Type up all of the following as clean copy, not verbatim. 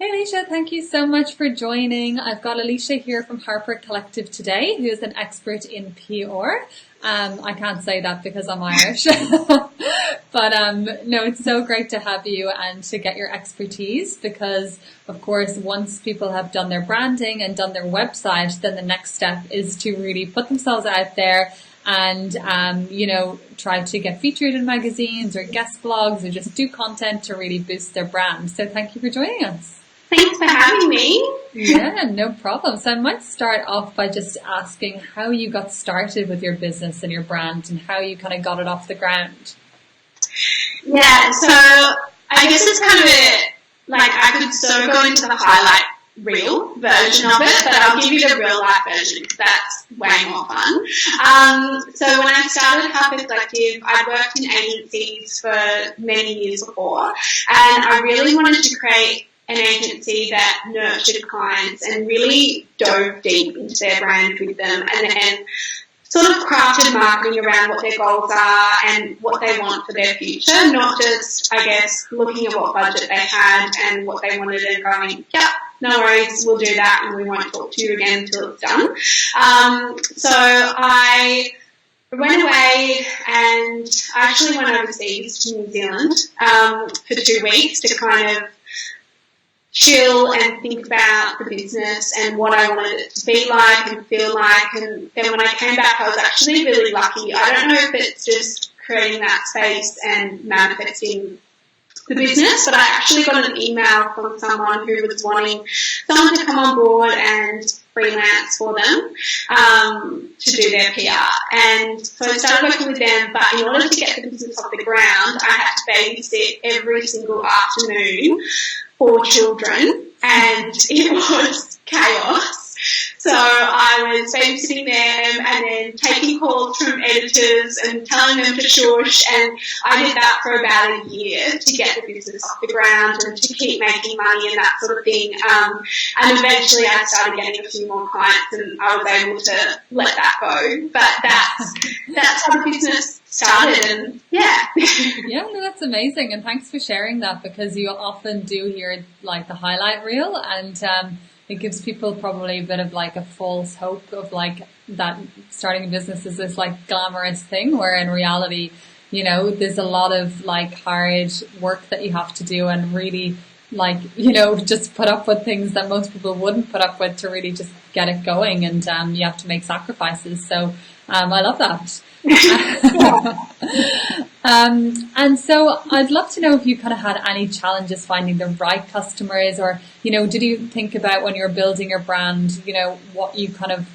Hey Alicia, thank you so much for joining. I've got Alicia here from Harper Collective today, who is an expert in PR. I can't say that because I'm Irish, but no, it's so great to have you and to get your expertise because, of course, once people have done their branding and done their website, then the next step is to really put themselves out there and, try to get featured in magazines or guest blogs or just do content to really boost their brand. So thank you for joining us. Thanks for having me. Yeah, no problem. So I might start off by just asking how you got started with your business and your brand and how you kind of got it off the ground. Yeah, so I guess it's kind of I could sort of go into the highlight reel version of it, but I'll give you the real life version because that's way more fun. So when I started Harper Collective, I'd worked in agencies for many years before, and I really wanted to create an agency that nurtured clients and really dove deep into their brand with them and sort of crafted marketing around what their goals are and what they want for their future, not just, I guess, looking at what budget they had and what they wanted and going, yep, no worries, we'll do that and we won't talk to you again until it's done. So I went away and I actually went overseas to New Zealand for 2 weeks to kind of chill and think about the business and what I wanted it to be like and feel like. And then when I came back, I was actually really lucky. I don't know if it's just creating that space and manifesting the business, but I actually got an email from someone who was wanting someone to come on board and freelance for them to do their PR. And so I started working with them, but in order to get the business off the ground, I had to babysit every single afternoon for children, and it was chaos. So I was babysitting them and then taking calls from editors and telling them to shush, and I did that for about a year to get the business off the ground and to keep making money and that sort of thing. And eventually I started getting a few more clients and I was able to let that go. But that's how the business started, and yeah. Yeah, no, that's amazing, and thanks for sharing that because you often do hear like the highlight reel, and it gives people probably a bit of like a false hope of like that starting a business is this like glamorous thing, where in reality, there's a lot of like hard work that you have to do and really like, just put up with things that most people wouldn't put up with to really just get it going, and you have to make sacrifices. So I love that. And so I'd love to know if you kind of had any challenges finding the right customers, or, did you think about when you were building your brand, what kind of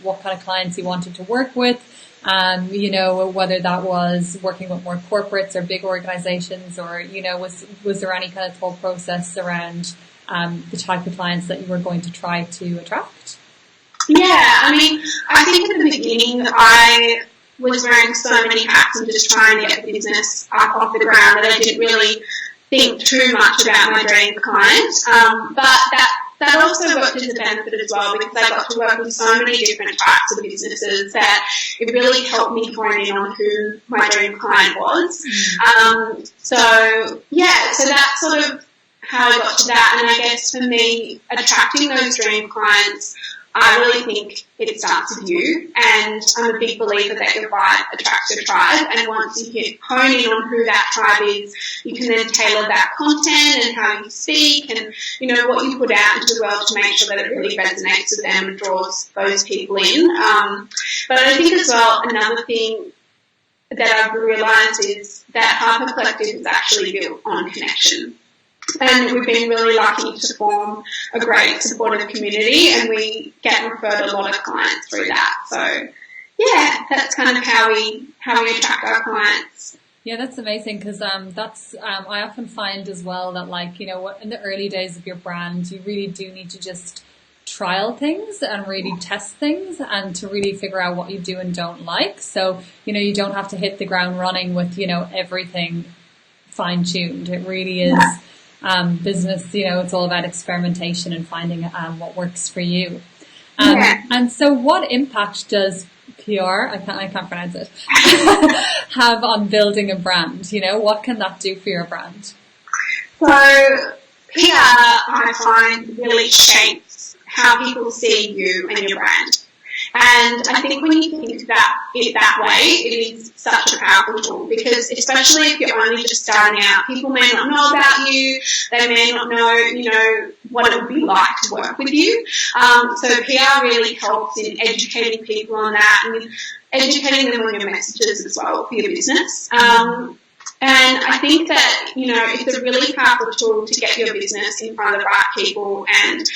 clients you wanted to work with, whether that was working with more corporates or big organizations, or, was there any kind of thought process around the type of clients that you were going to try to attract? Yeah, I mean, I think at the beginning I was wearing so many hats and just trying to get the business up off the ground that I didn't really think too much about my dream client. But that also worked as a benefit as well, because I got to work with so many different types of businesses that it really helped me hone in on who my dream client was. So that's sort of how I got to that. And I guess for me, attracting those dream clients, I really think it starts with you, and I'm a big believer that your vibe attracts your tribe, and once you hone in on who that tribe is, you can then tailor that content and how you speak and, what you put out into the world to make sure that it really resonates with them and draws those people in. But I think as well, another thing that I've realised is that Harper Collective is actually built on connection. And we've been really lucky to form a great supportive community, and we get referred a lot of clients through that. So yeah, that's kind of how we attract our clients. Yeah, that's amazing, because I often find as well that in the early days of your brand, you really do need to just trial things and really test things and to really figure out what you do and don't like. So, you don't have to hit the ground running with, everything fine tuned. It really is. Business, it's all about experimentation and finding what works for you. And so what impact does PR, I can't pronounce it, have on building a brand? What can that do for your brand? So PR, I find, really shapes how people see you and your brand. And I think when you think about it that way, it is such a powerful tool, because especially if you're only just starting out, people may not know about you, they may not know, what it would be like to work with you. So PR really helps in educating people on that and educating them on your messages as well for your business. And I think that, it's a really powerful tool to get your business in front of the right people and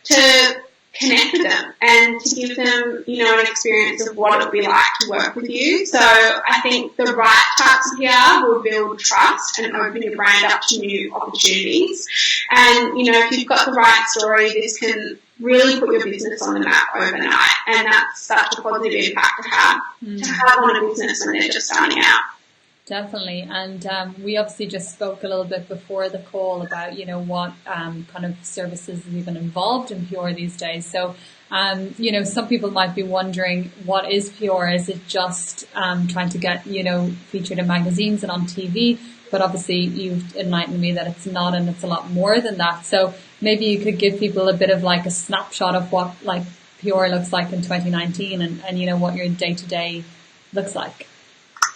to connect with them and to give them, an experience of what it would be like to work with you. So I think the right types of PR will build trust and open your brand up to new opportunities. And, if you've got the right story, this can really put your business on the map overnight. And that's such a positive impact to have on a business when they're just starting out. Definitely. And we obviously just spoke a little bit before the call about, what kind of services is even involved in PR these days. So, some people might be wondering, what is PR? Is it just trying to get, featured in magazines and on TV? But obviously you've enlightened me that it's not, and it's a lot more than that. So maybe you could give people a bit of like a snapshot of what like PR looks like in 2019 and what your day-to-day looks like.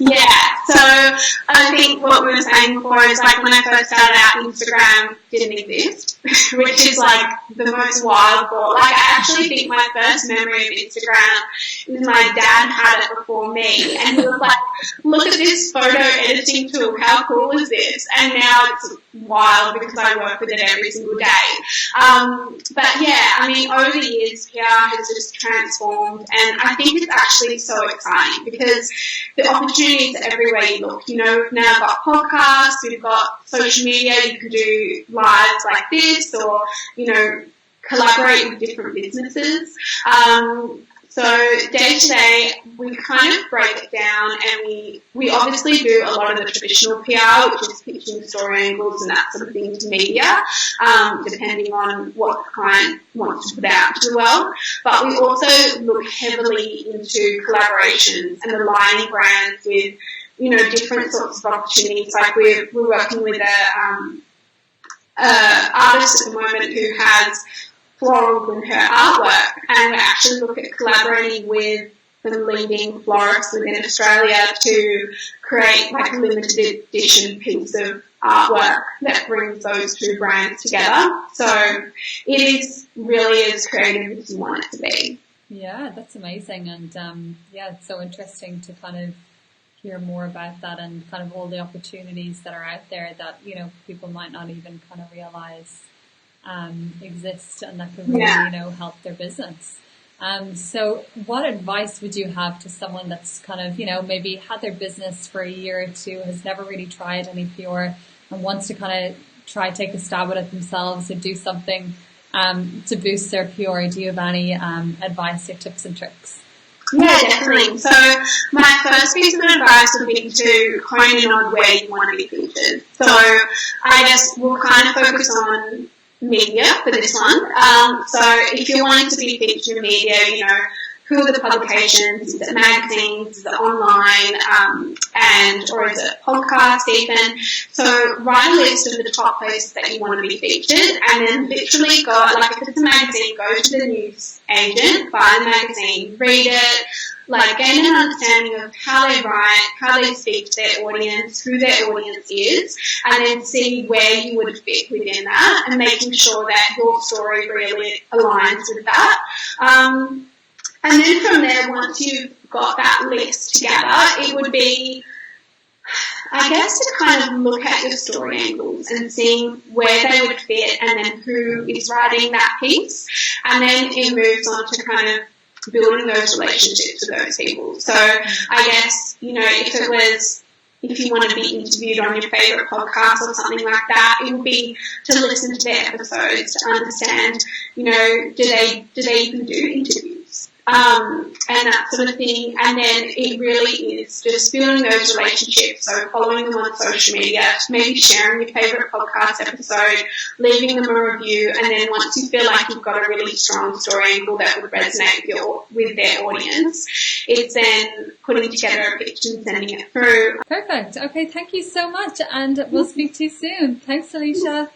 Yeah, so I think what we were saying before is like when I first started out, Instagram didn't exist, which is like the most wild thought. Like I actually think my first memory of Instagram is my dad had it before me, and he was like, look at this photo editing tool, how cool is this? And now it's wild because I work with it every single day. But yeah, I mean, over the years, PR has just transformed, and I think it's actually so exciting because the opportunities everywhere you look. We've now got podcasts, we've got social media, you can do lives like this or, collaborate with different businesses. So day to day, we kind of break it down, and we obviously do a lot of the traditional PR, which is pitching story angles and that sort of thing to media, depending on what the client wants to put out to the world. But we also look heavily into collaborations and aligning brands with, different sorts of opportunities. Like we're working with a artist at the moment who has florals in her artwork, and we actually look at collaborating with the leading florists within Australia to create like a limited edition piece of artwork that brings those two brands together. So it is really as creative as you want it to be. Yeah, that's amazing. And it's so interesting to kind of hear more about that and kind of all the opportunities that are out there that, people might not even kind of realize exist, and that can really, help their business. So what advice would you have to someone that's kind of, maybe had their business for a year or two, has never really tried any PR and wants to kind of take a stab at it themselves or do something to boost their PR? Do you have any advice or tips and tricks? Yeah, definitely. So my first piece of advice would be to hone in on where you want to be featured. So I guess we'll kind of focus on media for this one. So if you're wanting to be featured in media, who are the publications? Is it magazines? Is it online? Or is it podcast even? So write a list of the top places that you want to be featured, and then literally go, like if it's a magazine, go to the news agent, buy the magazine, read it, like gain an understanding of how they write, how they speak to their audience, who their audience is, and then see where you would fit within that, and making sure that your story really aligns with that. And then from there, once you've got that list together, it would be, I guess, to kind of look at your story angles and seeing where they would fit and then who is writing that piece. And then it moves on to kind of building those relationships with those people. So I guess, if you want to be interviewed on your favourite podcast or something like that, it would be to listen to their episodes to understand, do they even do interviews? And that sort of thing. And then it really is just building those relationships. So following them on social media, maybe sharing your favourite podcast episode, leaving them a review, and then once you feel like you've got a really strong story angle that would resonate with their audience, it's then putting together a pitch and sending it through. Perfect. Okay, thank you so much, and we'll speak to you soon. Thanks, Alicia.